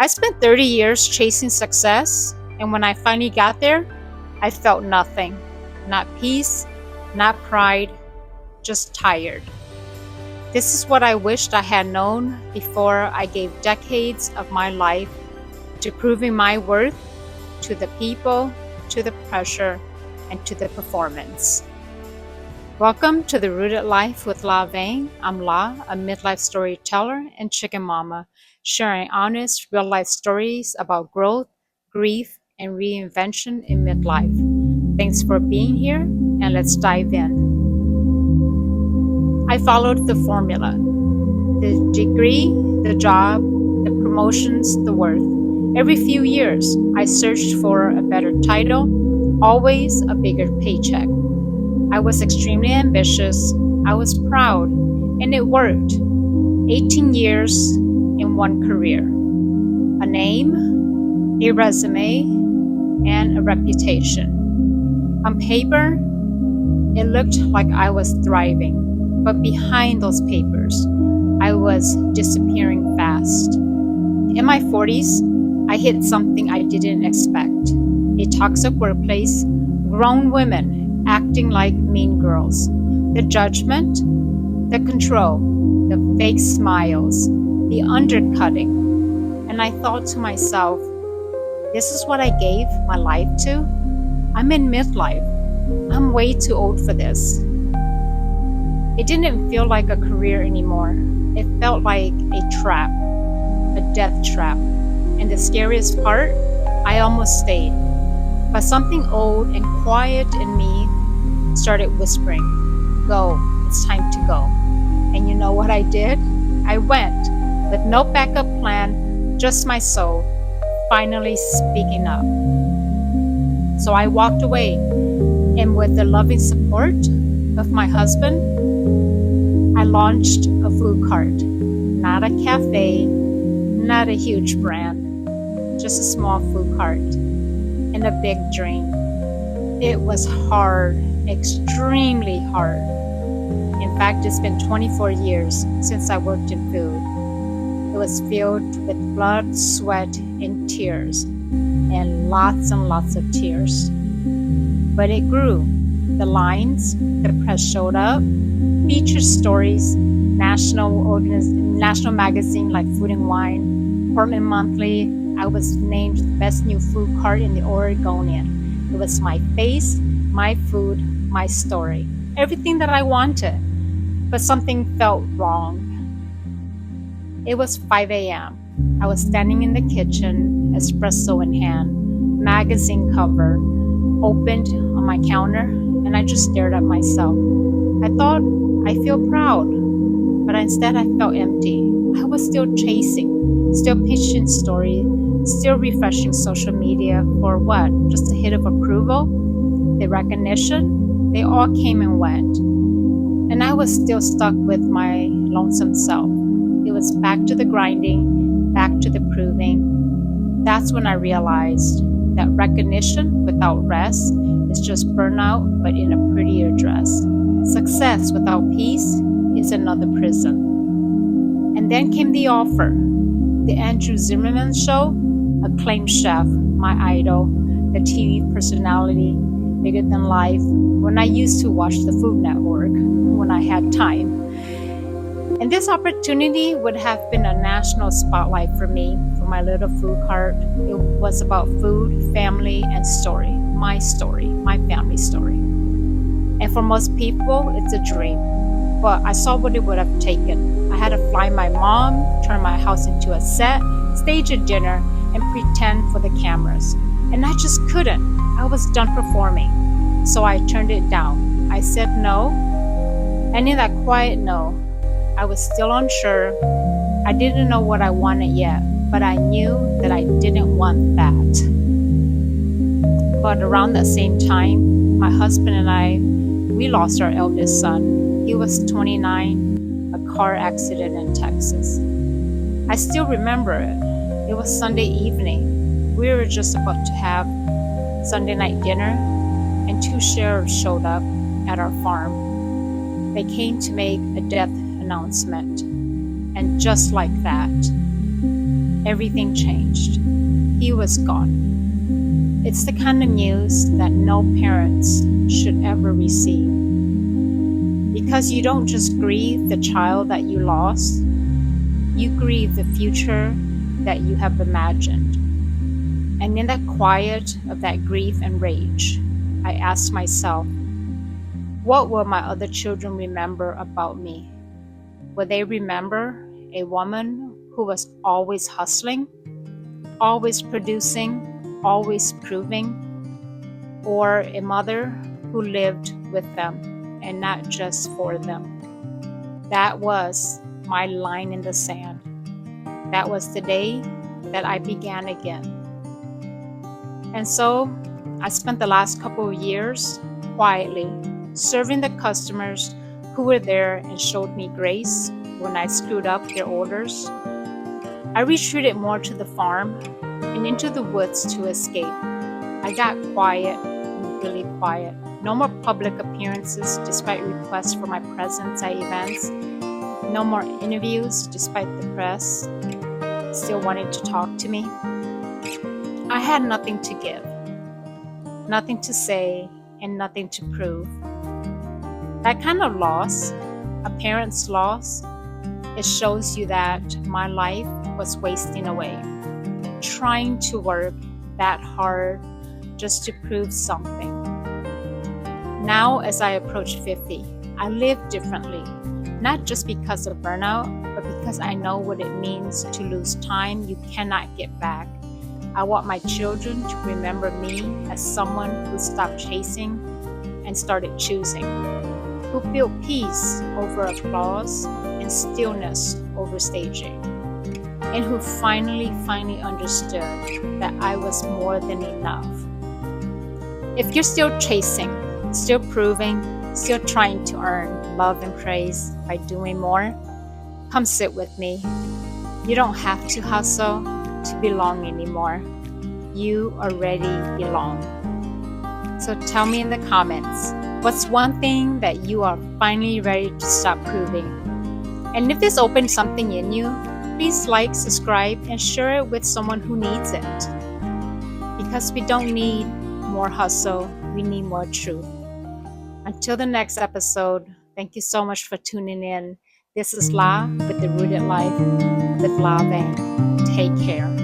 I spent 30 years chasing success, and when I finally got there, I felt nothing. Not peace, not pride, just tired. This is what I wished I had known before I gave decades of my life to proving my worth to the people, to the pressure, and to the performance. Welcome to the Rooted Life with Vang. I'm La, a midlife storyteller and chicken mama, sharing honest, real-life stories about growth, grief, and reinvention in midlife. Thanks for being here, and let's dive in. I followed the formula: the degree, the job, the promotions, the worth. Every few years, I searched for a better title, always a bigger paycheck. I was extremely ambitious, I was proud, and it worked. 18 years in one career. A name, a resume, and a reputation. On paper, it looked like I was thriving, but behind those papers, I was disappearing fast. In my 40s, I hit something I didn't expect. A toxic workplace, grown women acting like mean girls, the judgment, the control, the fake smiles, the undercutting. And I thought to myself, this is what I gave my life to? I'm in midlife. I'm way too old for this. It didn't feel like a career anymore. It felt like a trap, a death trap. And the scariest part, I almost stayed. But something old and quiet in me started whispering, go, it's time to go. And you know what I did? I went with no backup plan, just my soul, finally speaking up. So I walked away, and with the loving support of my husband, I launched a food cart. Not a cafe, not a huge brand, just a small food cart and a big dream. It was hard, extremely hard. In fact, it's been 24 years since I worked in food. It was filled with blood, sweat, and tears, and lots of tears. But it grew. The lines, the press showed up, featured stories, national magazine like Food and Wine, Portland Monthly. I was named the best new food cart in the Oregonian. It was my face, my food, my story. Everything that I wanted. But something felt wrong. It was 5 a.m. I was standing in the kitchen, espresso in hand, magazine cover opened on my counter, and I just stared at myself. I thought, I feel proud, but instead I felt empty. I was still chasing, still pitching stories, still refreshing social media for what? Just a hit of approval? The recognition? They all came and went. And I was still stuck with my lonesome self. It was back to the grinding, back to the proving. That's when I realized that recognition without rest is just burnout, but in a prettier dress. Success without peace is another prison. And then came the offer. The Andrew Zimmern show, acclaimed chef, my idol, the TV personality, bigger than life, when I used to watch the Food Network, when I had time. And this opportunity would have been a national spotlight for me, for my little food cart. It was about food, family, and story, my family story. And for most people, it's a dream. But I saw what it would have taken. I had to fly my mom, turn my house into a set, stage a dinner, and pretend for the cameras. And I just couldn't. I was done performing. So I turned it down. I said no. And in that quiet no, I was still unsure. I didn't know what I wanted yet, but I knew that I didn't want that. But around that same time, my husband and I, we lost our eldest son. He was 29, a car accident in Texas. I still remember it. It was Sunday evening. We were just about to have Sunday night dinner, and 2 sheriffs showed up at our farm. They came to make a death announcement. And just like that, everything changed. He was gone. It's the kind of news that no parents should ever receive. Because you don't just grieve the child that you lost, you grieve the future that you have imagined. And in that quiet of that grief and rage, I asked myself, what will my other children remember about me? Will they remember a woman who was always hustling, always producing, always proving, or a mother who lived with them and not just for them? That was my line in the sand. That was the day that I began again. And so I spent the last couple of years quietly serving the customers who were there and showed me grace when I screwed up their orders. I retreated more to the farm and into the woods to escape. I got quiet, really quiet. No more public appearances despite requests for my presence at events. No more interviews despite the press still wanting to talk to me. I had nothing to give, nothing to say, and nothing to prove. That kind of loss, a parent's loss, it shows you that my life was wasting away, trying to work that hard just to prove something. Now, as I approach 50, I live differently, not just because of burnout, but because I know what it means to lose time you cannot get back. I want my children to remember me as someone who stopped chasing and started choosing, who built peace over applause and stillness over staging, and who finally understood that I was more than enough. If you're still chasing, still proving, still trying to earn love and praise by doing more, come sit with me. You don't have to hustle to belong anymore. You already belong. So tell me in the comments, what's one thing that you are finally ready to stop proving? And if this opened something in you, please like, subscribe, and share it with someone who needs it. Because we don't need more hustle, we need more truth. Until the next episode, thank you so much for tuning in. This is La with the Rooted Life with La Vang. Take care.